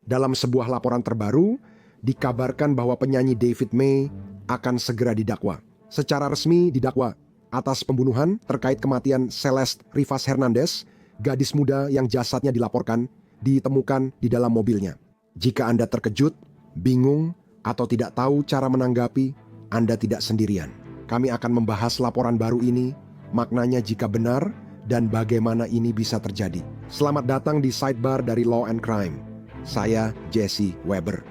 Dalam sebuah laporan terbaru, dikabarkan bahwa penyanyi David May akan segera didakwa. Secara resmi didakwa atas pembunuhan terkait kematian Celeste Rivas Hernandez, gadis muda yang jasadnya dilaporkan ditemukan di dalam mobilnya. Jika Anda terkejut, bingung, atau tidak tahu cara menanggapi, Anda tidak sendirian. Kami akan membahas laporan baru ini, maknanya jika benar, dan bagaimana ini bisa terjadi. Selamat datang di Sidebar dari Law and Crime. Saya Jesse Weber.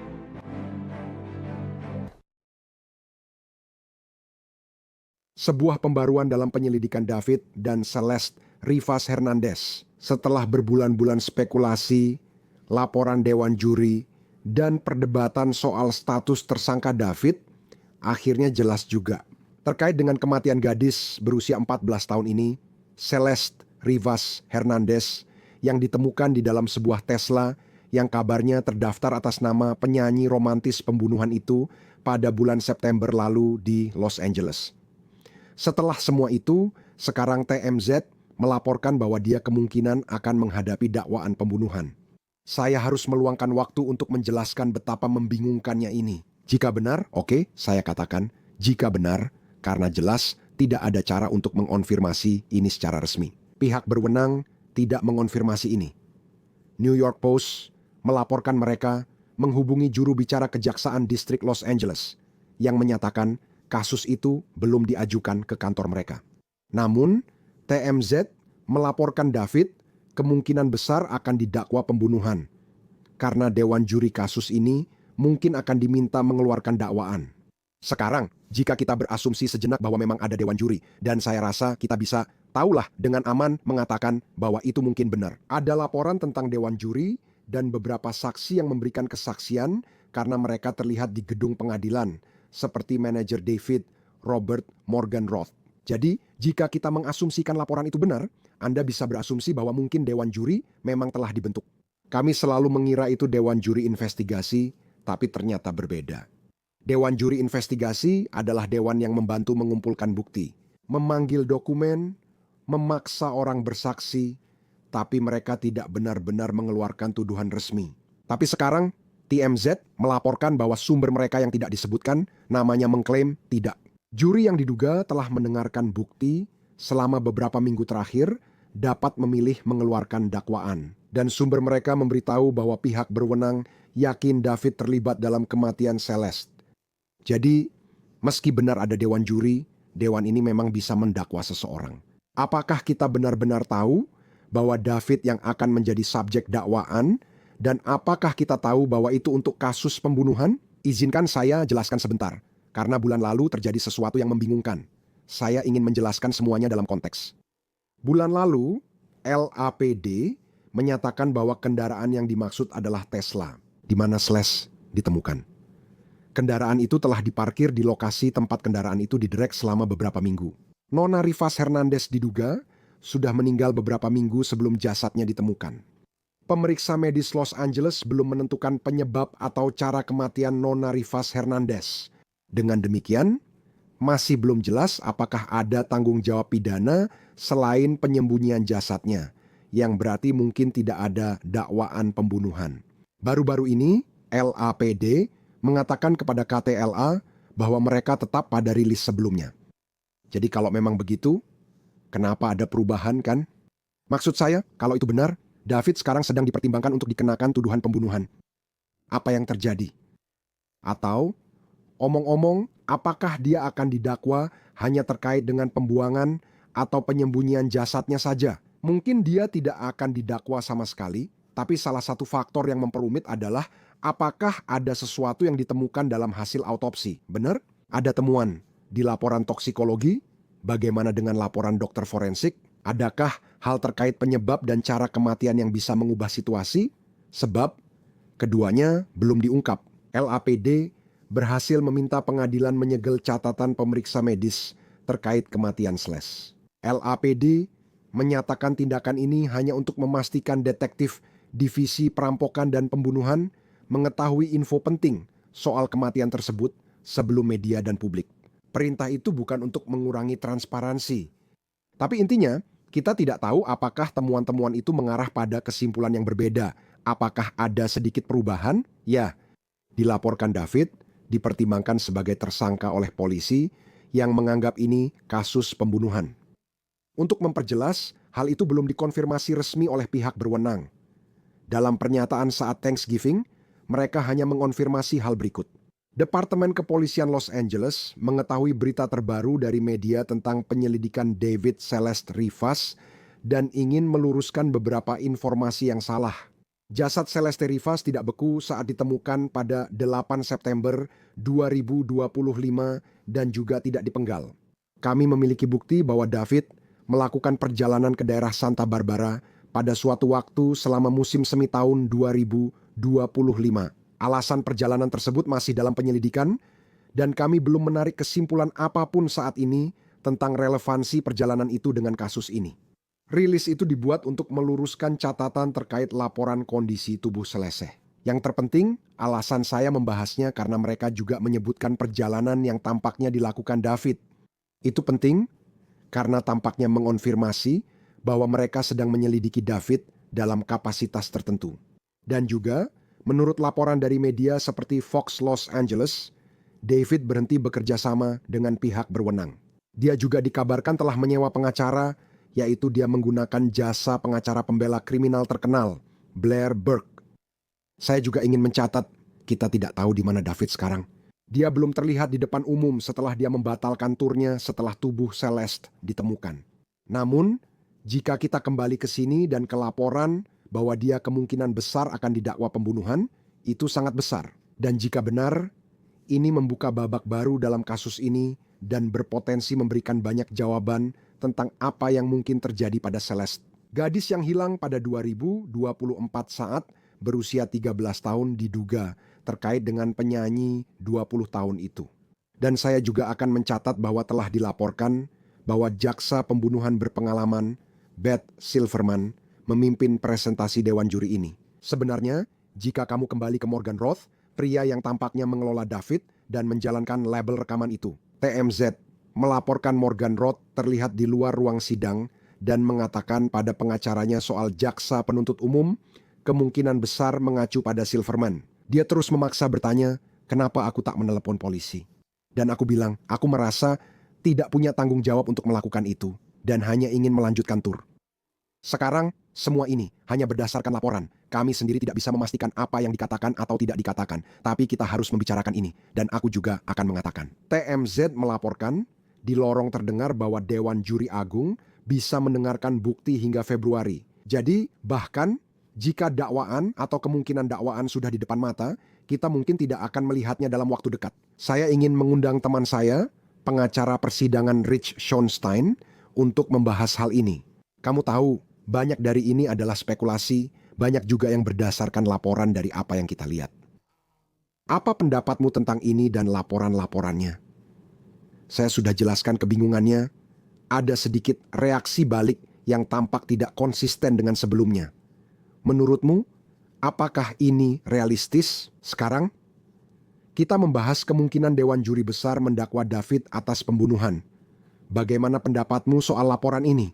Sebuah pembaruan dalam penyelidikan David dan Celeste Rivas Hernandez. Setelah berbulan-bulan spekulasi, laporan dewan juri, dan perdebatan soal status tersangka David, akhirnya jelas juga. Terkait dengan kematian gadis berusia 14 tahun ini, Celeste Rivas Hernandez, yang ditemukan di dalam sebuah Tesla yang kabarnya terdaftar atas nama penyanyi romantis pembunuhan itu pada bulan September lalu di Los Angeles. Setelah semua itu, sekarang TMZ melaporkan bahwa dia kemungkinan akan menghadapi dakwaan pembunuhan. Saya harus meluangkan waktu untuk menjelaskan betapa membingungkannya ini. Jika benar, oke, saya katakan, jika benar, karena jelas tidak ada cara untuk mengonfirmasi ini secara resmi. Pihak berwenang tidak mengonfirmasi ini. New York Post melaporkan mereka menghubungi juru bicara Kejaksaan Distrik Los Angeles yang menyatakan kasus itu belum diajukan ke kantor mereka. Namun, TMZ melaporkan David kemungkinan besar akan didakwa pembunuhan karena dewan juri kasus ini mungkin akan diminta mengeluarkan dakwaan. Sekarang, jika kita berasumsi sejenak bahwa memang ada dewan juri, dan saya rasa kita bisa tahulah dengan aman mengatakan bahwa itu mungkin benar. Ada laporan tentang dewan juri dan beberapa saksi yang memberikan kesaksian karena mereka terlihat di gedung pengadilan, seperti manajer David, Robert Morgan Roth. Jadi, jika kita mengasumsikan laporan itu benar, Anda bisa berasumsi bahwa mungkin dewan juri memang telah dibentuk. Kami selalu mengira itu dewan juri investigasi, tapi ternyata berbeda. Dewan juri investigasi adalah dewan yang membantu mengumpulkan bukti, memanggil dokumen, memaksa orang bersaksi, tapi mereka tidak benar-benar mengeluarkan tuduhan resmi. Tapi sekarang, TMZ melaporkan bahwa sumber mereka yang tidak disebutkan, namanya mengklaim tidak. Juri yang diduga telah mendengarkan bukti selama beberapa minggu terakhir dapat memilih mengeluarkan dakwaan. Dan sumber mereka memberitahu bahwa pihak berwenang yakin David terlibat dalam kematian Celeste. Jadi, meski benar ada dewan juri, dewan ini memang bisa mendakwa seseorang. Apakah kita benar-benar tahu bahwa David yang akan menjadi subjek dakwaan, dan apakah kita tahu bahwa itu untuk kasus pembunuhan? Izinkan saya jelaskan sebentar, karena bulan lalu terjadi sesuatu yang membingungkan. Saya ingin menjelaskan semuanya dalam konteks. Bulan lalu, LAPD menyatakan bahwa kendaraan yang dimaksud adalah Tesla, di mana Celeste ditemukan. Kendaraan itu telah diparkir di lokasi tempat kendaraan itu diderek selama beberapa minggu. Nona Rivas Hernandez diduga sudah meninggal beberapa minggu sebelum jasadnya ditemukan. Pemeriksa medis Los Angeles belum menentukan penyebab atau cara kematian Nona Rivas Hernandez. Dengan demikian, masih belum jelas apakah ada tanggung jawab pidana selain penyembunyian jasadnya, yang berarti mungkin tidak ada dakwaan pembunuhan. Baru-baru ini, LAPD mengatakan kepada KTLA bahwa mereka tetap pada rilis sebelumnya. Jadi kalau memang begitu, kenapa ada perubahan kan? Maksud saya, kalau itu benar, David sekarang sedang dipertimbangkan untuk dikenakan tuduhan pembunuhan. Apa yang terjadi? Atau, omong-omong, apakah dia akan didakwa hanya terkait dengan pembuangan atau penyembunyian jasadnya saja? Mungkin dia tidak akan didakwa sama sekali, tapi salah satu faktor yang memperumit adalah apakah ada sesuatu yang ditemukan dalam hasil autopsi. Benar? Ada temuan di laporan toksikologi? Bagaimana dengan laporan dokter forensik? Adakah hal terkait penyebab dan cara kematian yang bisa mengubah situasi? Sebab keduanya belum diungkap. LAPD berhasil meminta pengadilan menyegel catatan pemeriksa medis terkait kematian Celeste. LAPD menyatakan tindakan ini hanya untuk memastikan detektif Divisi Perampokan dan Pembunuhan mengetahui info penting soal kematian tersebut sebelum media dan publik. Perintah itu bukan untuk mengurangi transparansi. Tapi intinya, kita tidak tahu apakah temuan-temuan itu mengarah pada kesimpulan yang berbeda Apakah ada sedikit perubahan? Ya, dilaporkan David, dipertimbangkan sebagai tersangka oleh polisi yang menganggap ini kasus pembunuhan. Untuk memperjelas, hal itu belum dikonfirmasi resmi oleh pihak berwenang. Dalam pernyataan saat Thanksgiving, mereka hanya mengonfirmasi hal berikut. Departemen Kepolisian Los Angeles mengetahui berita terbaru dari media tentang penyelidikan David Celeste Rivas dan ingin meluruskan beberapa informasi yang salah. Jasad Celeste Rivas tidak beku saat ditemukan pada 8 September 2025 dan juga tidak dipenggal. Kami memiliki bukti bahwa David melakukan perjalanan ke daerah Santa Barbara pada suatu waktu selama musim semi tahun 2025. Alasan perjalanan tersebut masih dalam penyelidikan dan kami belum menarik kesimpulan apapun saat ini tentang relevansi perjalanan itu dengan kasus ini. Rilis itu dibuat untuk meluruskan catatan terkait laporan kondisi tubuh Celeste. Yang terpenting, alasan saya membahasnya karena mereka juga menyebutkan perjalanan yang tampaknya dilakukan David. Itu penting karena tampaknya mengonfirmasi bahwa mereka sedang menyelidiki David dalam kapasitas tertentu. Dan juga, menurut laporan dari media seperti Fox Los Angeles, David berhenti bekerja sama dengan pihak berwenang. Dia juga dikabarkan telah menyewa pengacara, yaitu dia menggunakan jasa pengacara pembela kriminal terkenal, Blair Burke. Saya juga ingin mencatat, kita tidak tahu di mana David sekarang. Dia belum terlihat di depan umum setelah dia membatalkan turnya setelah tubuh Celeste ditemukan. Namun, jika kita kembali ke sini dan ke laporan bahwa dia kemungkinan besar akan didakwa pembunuhan, itu sangat besar. Dan jika benar, ini membuka babak baru dalam kasus ini dan berpotensi memberikan banyak jawaban tentang apa yang mungkin terjadi pada Celeste. Gadis yang hilang pada 2024 saat berusia 13 tahun diduga terkait dengan penyanyi 20 tahun itu. Dan saya juga akan mencatat bahwa telah dilaporkan bahwa jaksa pembunuhan berpengalaman, Beth Silverman, memimpin presentasi dewan juri ini. Sebenarnya, jika kamu kembali ke Morgan Roth, pria yang tampaknya mengelola David dan menjalankan label rekaman itu, TMZ, melaporkan Morgan Roth terlihat di luar ruang sidang dan mengatakan pada pengacaranya soal jaksa penuntut umum kemungkinan besar mengacu pada Silverman. Dia terus memaksa bertanya, kenapa aku tak menelepon polisi? Dan aku bilang, aku merasa tidak punya tanggung jawab untuk melakukan itu dan hanya ingin melanjutkan tur. Sekarang, semua ini hanya berdasarkan laporan. Kami sendiri tidak bisa memastikan apa yang dikatakan atau tidak dikatakan, tapi kita harus membicarakan ini, dan aku juga akan mengatakan. TMZ melaporkan, di lorong terdengar bahwa Dewan Juri Agung bisa mendengarkan bukti hingga Februari. Jadi, bahkan jika dakwaan atau kemungkinan dakwaan sudah di depan mata, kita mungkin tidak akan melihatnya dalam waktu dekat. Saya ingin mengundang teman saya, pengacara persidangan Rich Schonstein, untuk membahas hal ini. Kamu tahu, banyak dari ini adalah spekulasi, banyak juga yang berdasarkan laporan dari apa yang kita lihat. Apa pendapatmu tentang ini dan laporan-laporannya? Saya sudah jelaskan kebingungannya. Ada sedikit reaksi balik yang tampak tidak konsisten dengan sebelumnya. Menurutmu, apakah ini realistis sekarang? Kita membahas kemungkinan Dewan Juri Besar mendakwa David atas pembunuhan. Bagaimana pendapatmu soal laporan ini?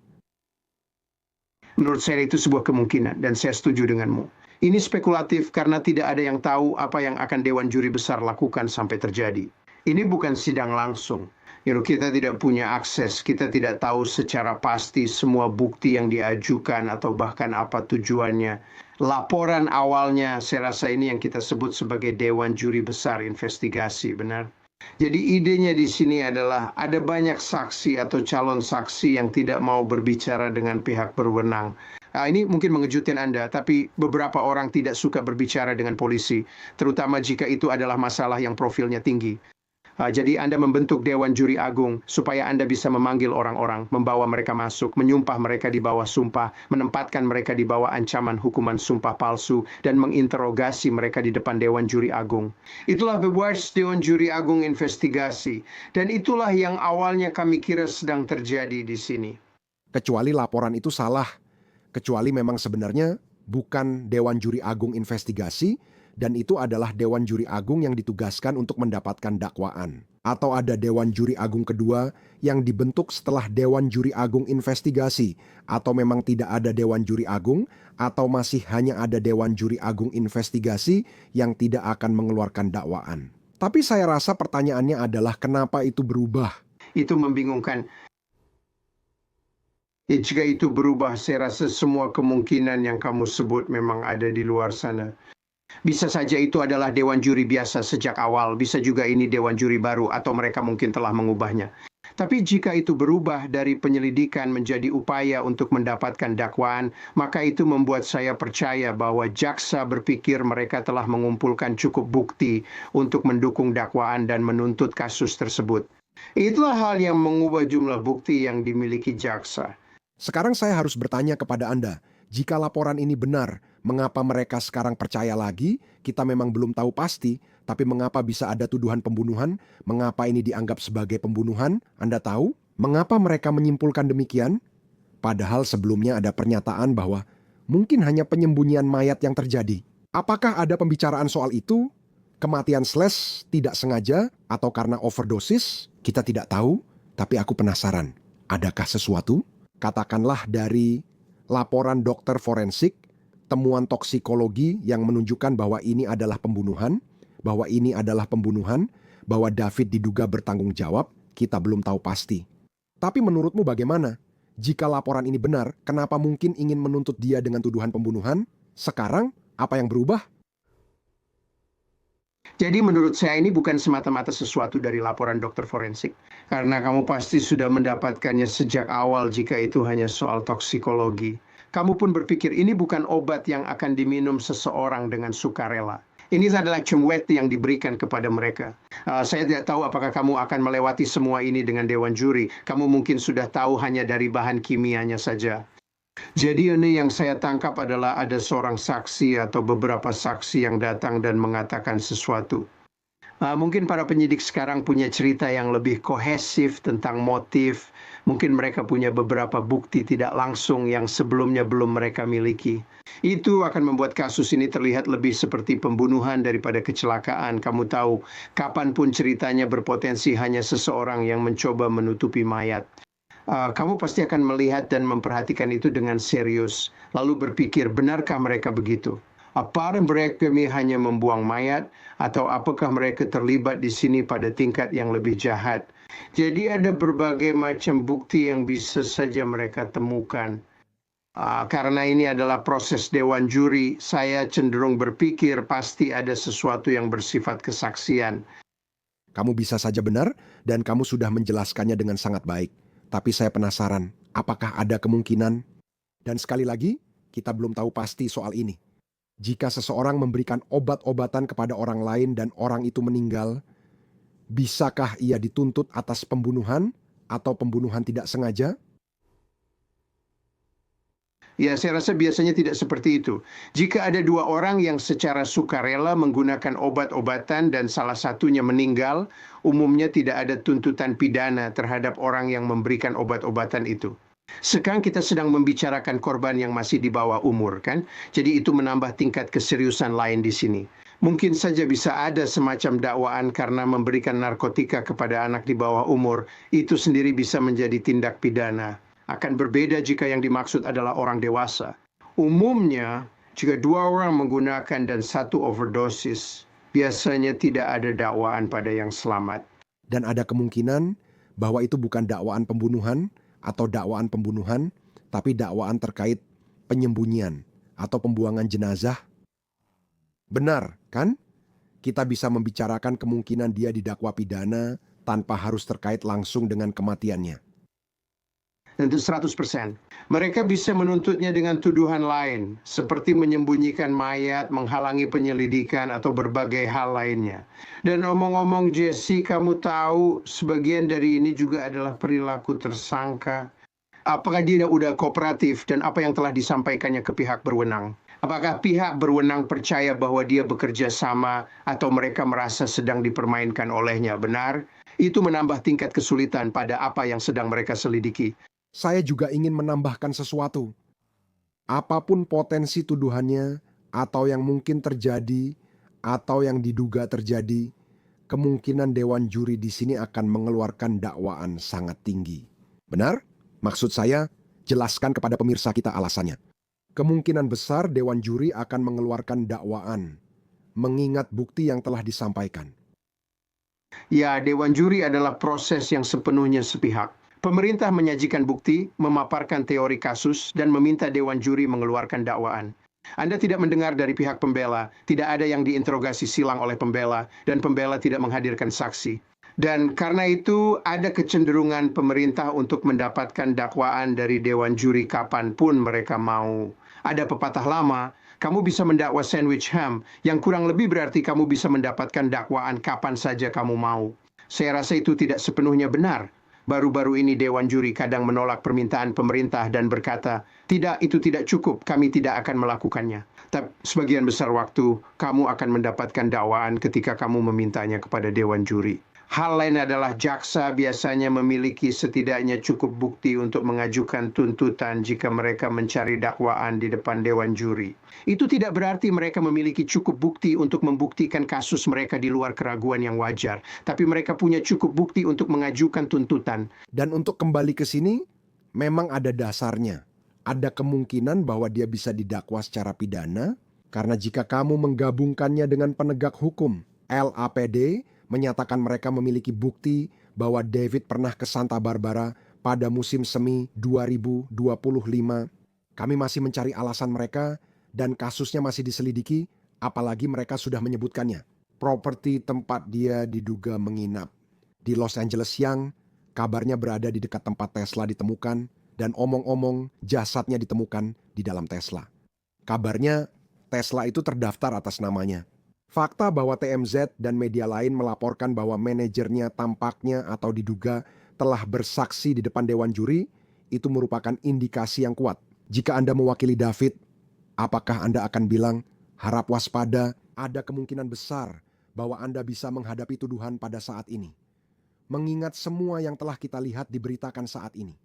Menurut saya itu sebuah kemungkinan dan saya setuju denganmu. Ini spekulatif karena tidak ada yang tahu apa yang akan Dewan Juri Besar lakukan sampai terjadi. Ini bukan sidang langsung. Kita tidak punya akses, kita tidak tahu secara pasti semua bukti yang diajukan atau bahkan apa tujuannya. Laporan awalnya, saya rasa ini yang kita sebut sebagai Dewan Juri Besar investigasi, benar? Jadi idenya di sini adalah ada banyak saksi atau calon saksi yang tidak mau berbicara dengan pihak berwenang. Ini mungkin mengejutkan Anda, tapi beberapa orang tidak suka berbicara dengan polisi, terutama jika itu adalah masalah yang profilnya tinggi. Jadi Anda membentuk Dewan Juri Agung supaya Anda bisa memanggil orang-orang, membawa mereka masuk, menyumpah mereka di bawah sumpah, menempatkan mereka di bawah ancaman hukuman sumpah palsu, dan menginterogasi mereka di depan Dewan Juri Agung. Itulah bebas Dewan Juri Agung investigasi, dan itulah yang awalnya kami kira sedang terjadi di sini. Kecuali laporan itu salah, kecuali memang sebenarnya bukan Dewan Juri Agung investigasi, dan itu adalah Dewan Juri Agung yang ditugaskan untuk mendapatkan dakwaan. Atau ada Dewan Juri Agung kedua yang dibentuk setelah Dewan Juri Agung investigasi, atau memang tidak ada Dewan Juri Agung, atau masih hanya ada Dewan Juri Agung investigasi yang tidak akan mengeluarkan dakwaan. Tapi saya rasa pertanyaannya adalah kenapa itu berubah? Itu membingungkan. Jika itu berubah, saya rasa semua kemungkinan yang kamu sebut memang ada di luar sana. Bisa saja itu adalah dewan juri biasa sejak awal, bisa juga ini dewan juri baru, atau mereka mungkin telah mengubahnya. Tapi jika itu berubah dari penyelidikan menjadi upaya untuk mendapatkan dakwaan, maka itu membuat saya percaya bahwa jaksa berpikir mereka telah mengumpulkan cukup bukti untuk mendukung dakwaan dan menuntut kasus tersebut. Itulah hal yang mengubah jumlah bukti yang dimiliki jaksa. Sekarang saya harus bertanya kepada Anda, jika laporan ini benar, mengapa mereka sekarang percaya lagi? Kita memang belum tahu pasti, tapi mengapa bisa ada tuduhan pembunuhan? Mengapa ini dianggap sebagai pembunuhan? Anda tahu? Mengapa mereka menyimpulkan demikian? Padahal sebelumnya ada pernyataan bahwa mungkin hanya penyembunyian mayat yang terjadi. Apakah ada pembicaraan soal itu? Kematian Slash tidak sengaja atau karena overdosis? Kita tidak tahu, tapi aku penasaran. Adakah sesuatu? Katakanlah dari laporan dokter forensik, temuan toksikologi yang menunjukkan bahwa ini adalah pembunuhan, bahwa David diduga bertanggung jawab, kita belum tahu pasti. Tapi menurutmu bagaimana? Jika laporan ini benar, kenapa mungkin ingin menuntut dia dengan tuduhan pembunuhan? Sekarang, apa yang berubah? Jadi menurut saya ini bukan semata-mata sesuatu dari laporan dokter forensik. Karena kamu pasti sudah mendapatkannya sejak awal jika itu hanya soal toksikologi. Kamu pun berpikir ini bukan obat yang akan diminum seseorang dengan sukarela. Ini adalah cemwet yang diberikan kepada mereka. Saya tidak tahu apakah kamu akan melewati semua ini dengan dewan juri. Kamu mungkin sudah tahu hanya dari bahan kimianya saja. Jadi ini yang saya tangkap adalah ada seorang saksi atau beberapa saksi yang datang dan mengatakan sesuatu. Mungkin para penyidik sekarang punya cerita yang lebih kohesif tentang motif. Mungkin mereka punya beberapa bukti tidak langsung yang sebelumnya belum mereka miliki. Itu akan membuat kasus ini terlihat lebih seperti pembunuhan daripada kecelakaan. Kamu tahu, kapanpun ceritanya berpotensi hanya seseorang yang mencoba menutupi mayat. Kamu pasti akan melihat dan memperhatikan itu dengan serius, lalu berpikir, benarkah mereka begitu? Apa mereka hanya membuang mayat, atau apakah mereka terlibat di sini pada tingkat yang lebih jahat? Jadi ada berbagai macam bukti yang bisa saja mereka temukan. Karena ini adalah proses dewan juri, saya cenderung berpikir pasti ada sesuatu yang bersifat kesaksian. Kamu bisa saja benar, dan kamu sudah menjelaskannya dengan sangat baik. Tapi saya penasaran, apakah ada kemungkinan? Dan sekali lagi, kita belum tahu pasti soal ini. Jika seseorang memberikan obat-obatan kepada orang lain dan orang itu meninggal, bisakah ia dituntut atas pembunuhan atau pembunuhan tidak sengaja? Ya, saya rasa biasanya tidak seperti itu. Jika ada dua orang yang secara sukarela menggunakan obat-obatan dan salah satunya meninggal, umumnya tidak ada tuntutan pidana terhadap orang yang memberikan obat-obatan itu. Sekarang kita sedang membicarakan korban yang masih di bawah umur, kan? Jadi itu menambah tingkat keseriusan lain di sini. Mungkin saja bisa ada semacam dakwaan karena memberikan narkotika kepada anak di bawah umur, itu sendiri bisa menjadi tindak pidana. Akan berbeda jika yang dimaksud adalah orang dewasa. Umumnya, jika dua orang menggunakan dan satu overdosis, biasanya tidak ada dakwaan pada yang selamat. Dan ada kemungkinan bahwa itu bukan dakwaan pembunuhan atau dakwaan pembunuhan, tapi dakwaan terkait penyembunyian atau pembuangan jenazah. Benar, kan? Kita bisa membicarakan kemungkinan dia didakwa pidana tanpa harus terkait langsung dengan kematiannya. Tentu 100%. Mereka bisa menuntutnya dengan tuduhan lain, seperti menyembunyikan mayat, menghalangi penyelidikan, atau berbagai hal lainnya. Dan omong-omong Jesse, kamu tahu sebagian dari ini juga adalah perilaku tersangka. Apakah dia udah kooperatif dan apa yang telah disampaikannya ke pihak berwenang? Apakah pihak berwenang percaya bahwa dia bekerja sama atau mereka merasa sedang dipermainkan olehnya? Benar? Itu menambah tingkat kesulitan pada apa yang sedang mereka selidiki. Saya juga ingin menambahkan sesuatu. Apapun potensi tuduhannya, atau yang mungkin terjadi, atau yang diduga terjadi, kemungkinan dewan juri di sini akan mengeluarkan dakwaan sangat tinggi. Benar? Maksud saya, jelaskan kepada pemirsa kita alasannya. Kemungkinan besar dewan juri akan mengeluarkan dakwaan, mengingat bukti yang telah disampaikan. Ya, dewan juri adalah proses yang sepenuhnya sepihak. Pemerintah menyajikan bukti, memaparkan teori kasus, dan meminta dewan juri mengeluarkan dakwaan. Anda tidak mendengar dari pihak pembela, tidak ada yang diinterogasi silang oleh pembela, dan pembela tidak menghadirkan saksi. Dan karena itu ada kecenderungan pemerintah untuk mendapatkan dakwaan dari dewan juri kapanpun mereka mau. Ada pepatah lama, kamu bisa mendakwa sandwich ham, yang kurang lebih berarti kamu bisa mendapatkan dakwaan kapan saja kamu mau. Saya rasa itu tidak sepenuhnya benar. Baru-baru ini dewan juri kadang menolak permintaan pemerintah dan berkata, tidak, itu tidak cukup, kami tidak akan melakukannya. Tapi sebagian besar waktu, kamu akan mendapatkan dakwaan ketika kamu memintanya kepada dewan juri. Hal lain adalah jaksa biasanya memiliki setidaknya cukup bukti untuk mengajukan tuntutan jika mereka mencari dakwaan di depan dewan juri. Itu tidak berarti mereka memiliki cukup bukti untuk membuktikan kasus mereka di luar keraguan yang wajar, tapi mereka punya cukup bukti untuk mengajukan tuntutan. Dan untuk kembali ke sini, memang ada dasarnya. Ada kemungkinan bahwa dia bisa didakwa secara pidana, karena jika kamu menggabungkannya dengan penegak hukum, LAPD menyatakan mereka memiliki bukti bahwa David pernah ke Santa Barbara pada musim semi 2025. Kami masih mencari alasan mereka dan kasusnya masih diselidiki, apalagi mereka sudah menyebutkannya. Properti tempat dia diduga menginap di Los Angeles yang kabarnya berada di dekat tempat Tesla ditemukan dan omong-omong jasadnya ditemukan di dalam Tesla. Kabarnya Tesla itu terdaftar atas namanya. Fakta bahwa TMZ dan media lain melaporkan bahwa manajernya tampaknya atau diduga telah bersaksi di depan dewan juri, itu merupakan indikasi yang kuat. Jika Anda mewakili David, apakah Anda akan bilang, harap waspada, ada kemungkinan besar bahwa Anda bisa menghadapi tuduhan pada saat ini, mengingat semua yang telah kita lihat diberitakan saat ini?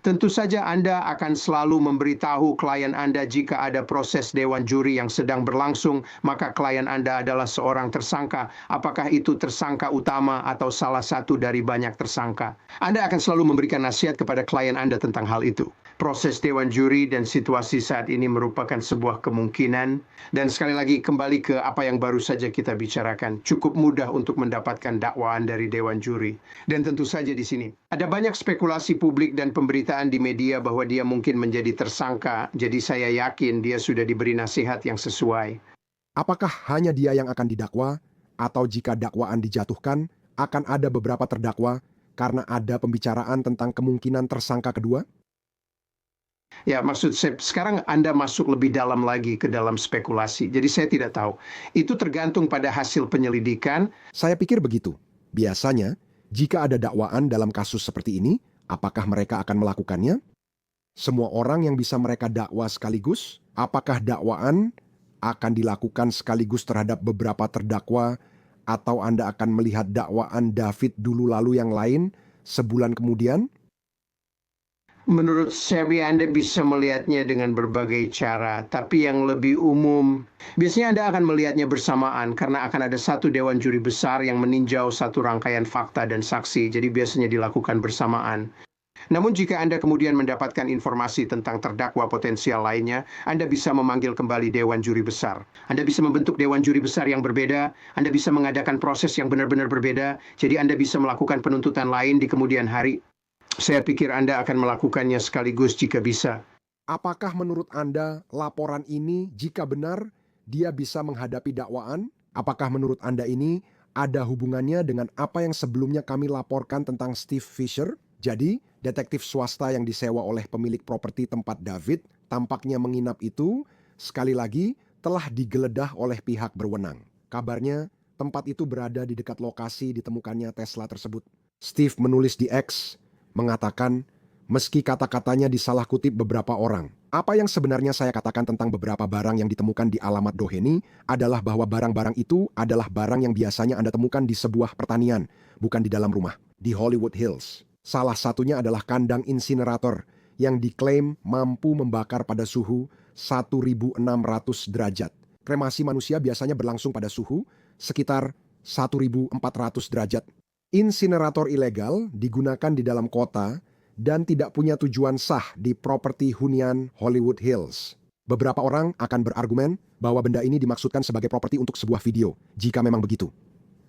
Tentu saja Anda akan selalu memberitahu klien Anda jika ada proses dewan juri yang sedang berlangsung, maka klien Anda adalah seorang tersangka, apakah itu tersangka utama atau salah satu dari banyak tersangka. Anda akan selalu memberikan nasihat kepada klien Anda tentang hal itu. Proses dewan juri dan situasi saat ini merupakan sebuah kemungkinan, dan sekali lagi kembali ke apa yang baru saja kita bicarakan, cukup mudah untuk mendapatkan dakwaan dari dewan juri. Dan tentu saja di sini ada banyak spekulasi publik dan pemberitaan di media bahwa dia mungkin menjadi tersangka, jadi saya yakin dia sudah diberi nasihat yang sesuai. Apakah hanya dia yang akan didakwa, atau jika dakwaan dijatuhkan, akan ada beberapa terdakwa karena ada pembicaraan tentang kemungkinan tersangka kedua? Ya, maksud saya, sekarang Anda masuk lebih dalam lagi ke dalam spekulasi, jadi saya tidak tahu. Itu tergantung pada hasil penyelidikan. Saya pikir begitu. Biasanya, jika ada dakwaan dalam kasus seperti ini, apakah mereka akan melakukannya? Semua orang yang bisa mereka dakwa sekaligus? Apakah dakwaan akan dilakukan sekaligus terhadap beberapa terdakwa, atau Anda akan melihat dakwaan David dulu lalu yang lain sebulan kemudian? Menurut saya, Anda bisa melihatnya dengan berbagai cara, tapi yang lebih umum, biasanya Anda akan melihatnya bersamaan karena akan ada satu dewan juri besar yang meninjau satu rangkaian fakta dan saksi, jadi biasanya dilakukan bersamaan. Namun jika Anda kemudian mendapatkan informasi tentang terdakwa potensial lainnya, Anda bisa memanggil kembali dewan juri besar. Anda bisa membentuk dewan juri besar yang berbeda, Anda bisa mengadakan proses yang benar-benar berbeda, jadi Anda bisa melakukan penuntutan lain di kemudian hari. Saya pikir Anda akan melakukannya sekaligus jika bisa. Apakah menurut Anda laporan ini jika benar dia bisa menghadapi dakwaan? Apakah menurut Anda ini ada hubungannya dengan apa yang sebelumnya kami laporkan tentang Steve Fisher? Jadi, detektif swasta yang disewa oleh pemilik properti tempat David tampaknya menginap itu, sekali lagi, telah digeledah oleh pihak berwenang. Kabarnya, tempat itu berada di dekat lokasi ditemukannya Tesla tersebut. Steve menulis di X, mengatakan, meski kata-katanya disalah kutip beberapa orang, apa yang sebenarnya saya katakan tentang beberapa barang yang ditemukan di alamat Doheny adalah bahwa barang-barang itu adalah barang yang biasanya Anda temukan di sebuah pertanian, bukan di dalam rumah, di Hollywood Hills. Salah satunya adalah kandang insinerator yang diklaim mampu membakar pada suhu 1600 derajat. Kremasi manusia biasanya berlangsung pada suhu sekitar 1400 derajat. Insinerator ilegal digunakan di dalam kota dan tidak punya tujuan sah di properti hunian Hollywood Hills. Beberapa orang akan berargumen bahwa benda ini dimaksudkan sebagai properti untuk sebuah video, jika memang begitu.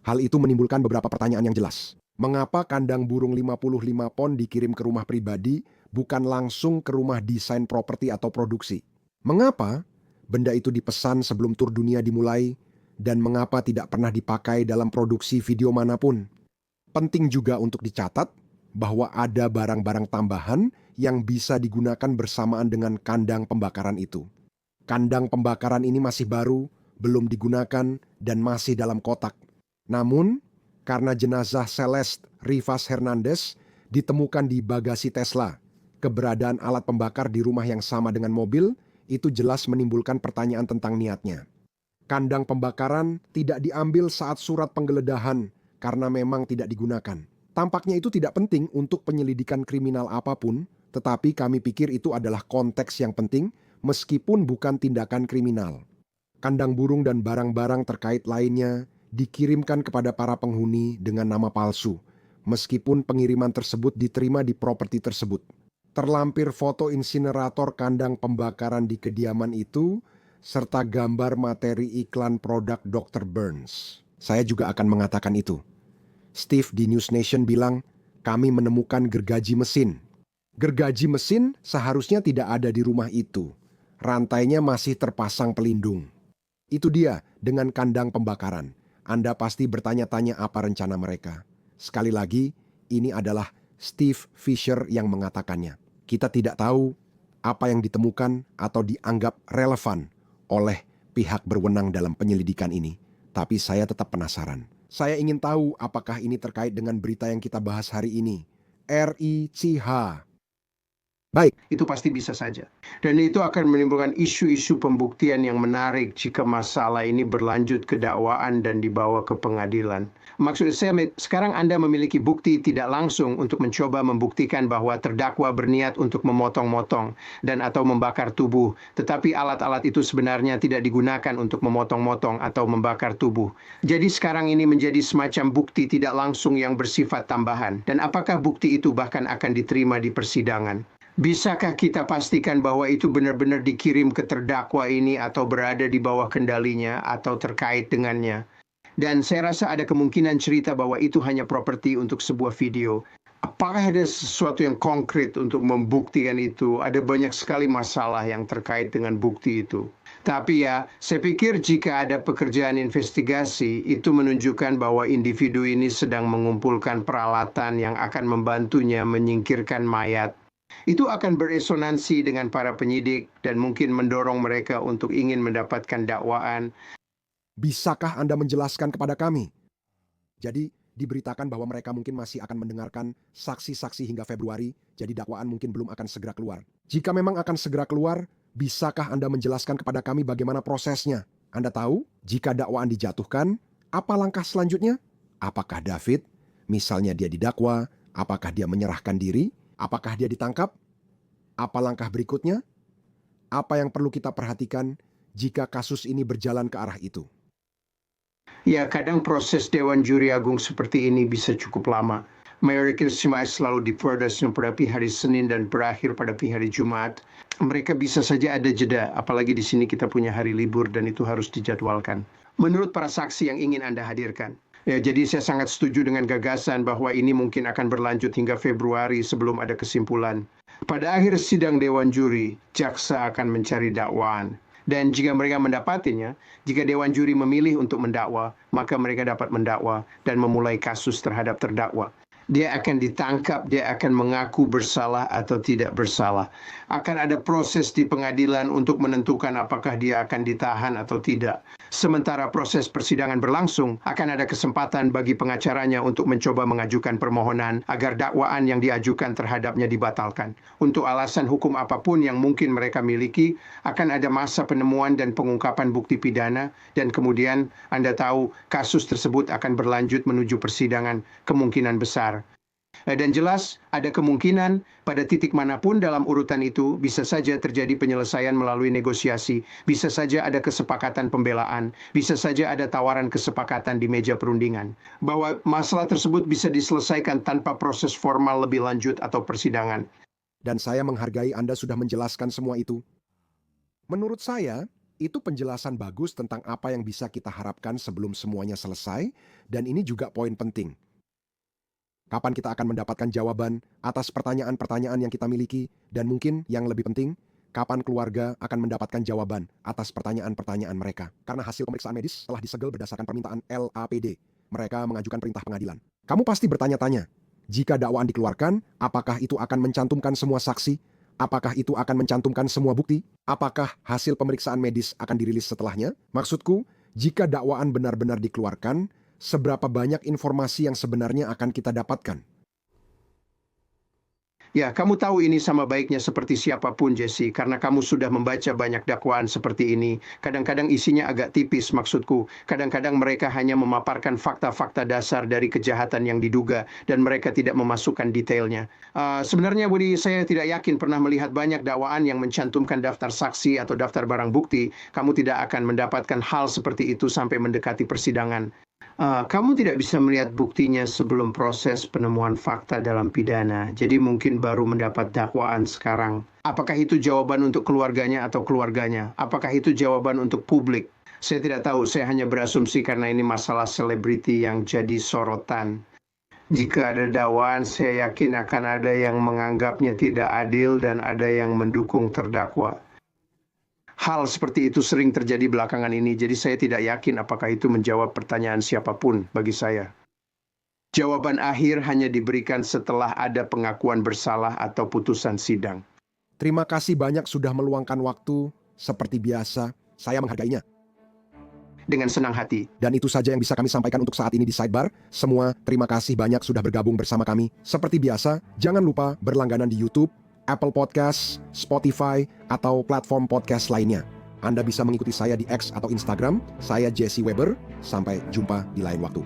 Hal itu menimbulkan beberapa pertanyaan yang jelas. Mengapa kandang burung 55 pon dikirim ke rumah pribadi, bukan langsung ke rumah desain properti atau produksi? Mengapa benda itu dipesan sebelum tur dunia dimulai, dan mengapa tidak pernah dipakai dalam produksi video manapun? Penting juga untuk dicatat bahwa ada barang-barang tambahan yang bisa digunakan bersamaan dengan kandang pembakaran itu. Kandang pembakaran ini masih baru, belum digunakan, dan masih dalam kotak. Namun, karena jenazah Celeste Rivas Hernandez ditemukan di bagasi Tesla, keberadaan alat pembakar di rumah yang sama dengan mobil itu jelas menimbulkan pertanyaan tentang niatnya. Kandang pembakaran tidak diambil saat surat penggeledahan karena memang tidak digunakan. Tampaknya itu tidak penting untuk penyelidikan kriminal apapun, tetapi kami pikir itu adalah konteks yang penting meskipun bukan tindakan kriminal. Kandang burung dan barang-barang terkait lainnya dikirimkan kepada para penghuni dengan nama palsu, meskipun pengiriman tersebut diterima di properti tersebut. Terlampir foto insinerator kandang pembakaran di kediaman itu, serta gambar materi iklan produk Dr. Burns. Saya juga akan mengatakan itu. Steve di News Nation bilang, kami menemukan gergaji mesin. Gergaji mesin seharusnya tidak ada di rumah itu. Rantainya masih terpasang pelindung. Itu dia dengan kandang pembakaran. Anda pasti bertanya-tanya apa rencana mereka. Sekali lagi, ini adalah Steve Fisher yang mengatakannya. Kita tidak tahu apa yang ditemukan atau dianggap relevan oleh pihak berwenang dalam penyelidikan ini. Tapi saya tetap penasaran. Saya ingin tahu apakah ini terkait dengan berita yang kita bahas hari ini. RICH. Baik, Itu pasti bisa saja. Dan itu akan menimbulkan isu-isu pembuktian yang menarik jika masalah ini berlanjut ke dakwaan dan dibawa ke pengadilan. Maksud saya, sekarang Anda memiliki bukti tidak langsung untuk mencoba membuktikan bahwa terdakwa berniat untuk memotong-motong dan atau membakar tubuh, tetapi alat-alat itu sebenarnya tidak digunakan untuk memotong-motong atau membakar tubuh. Jadi sekarang ini menjadi semacam bukti tidak langsung yang bersifat tambahan. Dan apakah bukti itu bahkan akan diterima di persidangan? Bisakah kita pastikan bahwa itu benar-benar dikirim ke terdakwa ini atau berada di bawah kendalinya atau terkait dengannya? Dan saya rasa ada kemungkinan cerita bahwa itu hanya properti untuk sebuah video. Apakah ada sesuatu yang konkret untuk membuktikan itu? Ada banyak sekali masalah yang terkait dengan bukti itu. Tapi ya, saya pikir jika ada pekerjaan investigasi, itu menunjukkan bahwa individu ini sedang mengumpulkan peralatan yang akan membantunya menyingkirkan mayat. Itu akan beresonansi dengan para penyidik dan mungkin mendorong mereka untuk ingin mendapatkan dakwaan. bisakah Anda menjelaskan kepada kami? Jadi, diberitakan bahwa mereka mungkin masih akan mendengarkan saksi-saksi hingga Februari, jadi dakwaan mungkin belum akan segera keluar. Jika memang akan segera keluar, bisakah Anda menjelaskan kepada kami bagaimana prosesnya? Anda tahu, jika dakwaan dijatuhkan, apa langkah selanjutnya? Apakah David, misalnya dia didakwa, apakah dia menyerahkan diri? Apakah dia ditangkap? Apa langkah berikutnya? Apa yang perlu kita perhatikan jika kasus ini berjalan ke arah itu? Ya, kadang proses Dewan Juri Agung seperti ini bisa cukup lama. Mayoritas jemaat selalu diperdas pada hari Senin dan berakhir pada hari Jumat. Mereka bisa saja ada jeda, apalagi di sini kita punya hari libur dan itu harus dijadwalkan. Menurut para saksi yang ingin Anda hadirkan. Ya, jadi saya sangat setuju dengan gagasan bahwa ini mungkin akan berlanjut hingga Februari sebelum ada kesimpulan. Pada akhir sidang Dewan Juri, jaksa akan mencari dakwaan. Dan jika mereka mendapatinya, jika Dewan Juri memilih untuk mendakwa, maka mereka dapat mendakwa dan memulai kasus terhadap terdakwa. Dia akan ditangkap, dia akan mengaku bersalah atau tidak bersalah. Akan ada proses di pengadilan untuk menentukan apakah dia akan ditahan atau tidak. Sementara proses persidangan berlangsung, akan ada kesempatan bagi pengacaranya untuk mencoba mengajukan permohonan agar dakwaan yang diajukan terhadapnya dibatalkan. Untuk alasan hukum apapun yang mungkin mereka miliki, akan ada masa penemuan dan pengungkapan bukti pidana, dan kemudian Anda tahu kasus tersebut akan berlanjut menuju persidangan kemungkinan besar. Dan jelas ada kemungkinan pada titik manapun dalam urutan itu bisa saja terjadi penyelesaian melalui negosiasi, bisa saja ada kesepakatan pembelaan, bisa saja ada tawaran kesepakatan di meja perundingan, bahwa masalah tersebut bisa diselesaikan tanpa proses formal lebih lanjut atau persidangan. Dan saya menghargai Anda sudah menjelaskan semua itu. Menurut saya, itu penjelasan bagus tentang apa yang bisa kita harapkan sebelum semuanya selesai, dan ini juga poin penting. Kapan kita akan mendapatkan jawaban atas pertanyaan-pertanyaan yang kita miliki, dan mungkin yang lebih penting, kapan keluarga akan mendapatkan jawaban atas pertanyaan-pertanyaan mereka. Karena hasil pemeriksaan medis telah disegel berdasarkan permintaan LAPD. Mereka mengajukan perintah pengadilan. Kamu pasti bertanya-tanya, jika dakwaan dikeluarkan, apakah itu akan mencantumkan semua saksi? Apakah itu akan mencantumkan semua bukti? Apakah hasil pemeriksaan medis akan dirilis setelahnya? Maksudku, jika dakwaan benar-benar dikeluarkan, seberapa banyak informasi yang sebenarnya akan kita dapatkan? Ya, kamu tahu ini sama baiknya seperti siapapun, Jesse, karena kamu sudah membaca banyak dakwaan seperti ini. Kadang-kadang isinya agak tipis, maksudku. Kadang-kadang mereka hanya memaparkan fakta-fakta dasar dari kejahatan yang diduga, dan mereka tidak memasukkan detailnya. Sebenarnya, Budi, saya tidak yakin pernah melihat banyak dakwaan yang mencantumkan daftar saksi atau daftar barang bukti. Kamu tidak akan mendapatkan hal seperti itu sampai mendekati persidangan. Kamu tidak bisa melihat buktinya sebelum proses penemuan fakta dalam pidana, jadi mungkin baru mendapat dakwaan sekarang. Apakah itu jawaban untuk keluarganya atau keluarganya? Apakah itu jawaban untuk publik? Saya tidak tahu, saya hanya berasumsi karena ini masalah selebriti yang jadi sorotan. Jika ada dakwaan, saya yakin akan ada yang menganggapnya tidak adil dan ada yang mendukung terdakwa. Hal seperti itu sering terjadi belakangan ini, jadi saya tidak yakin apakah itu menjawab pertanyaan siapapun bagi saya. Jawaban akhir hanya diberikan setelah ada pengakuan bersalah atau putusan sidang. Terima kasih banyak sudah meluangkan waktu. Seperti biasa, saya menghargainya. Dengan senang hati. Dan itu saja yang bisa kami sampaikan untuk saat ini di Sidebar. Semua, terima kasih banyak sudah bergabung bersama kami. Seperti biasa, jangan lupa berlangganan di YouTube, Apple Podcast, Spotify, atau platform podcast lainnya. Anda bisa mengikuti saya di X atau Instagram. Saya Jesse Weber. Sampai jumpa di lain waktu.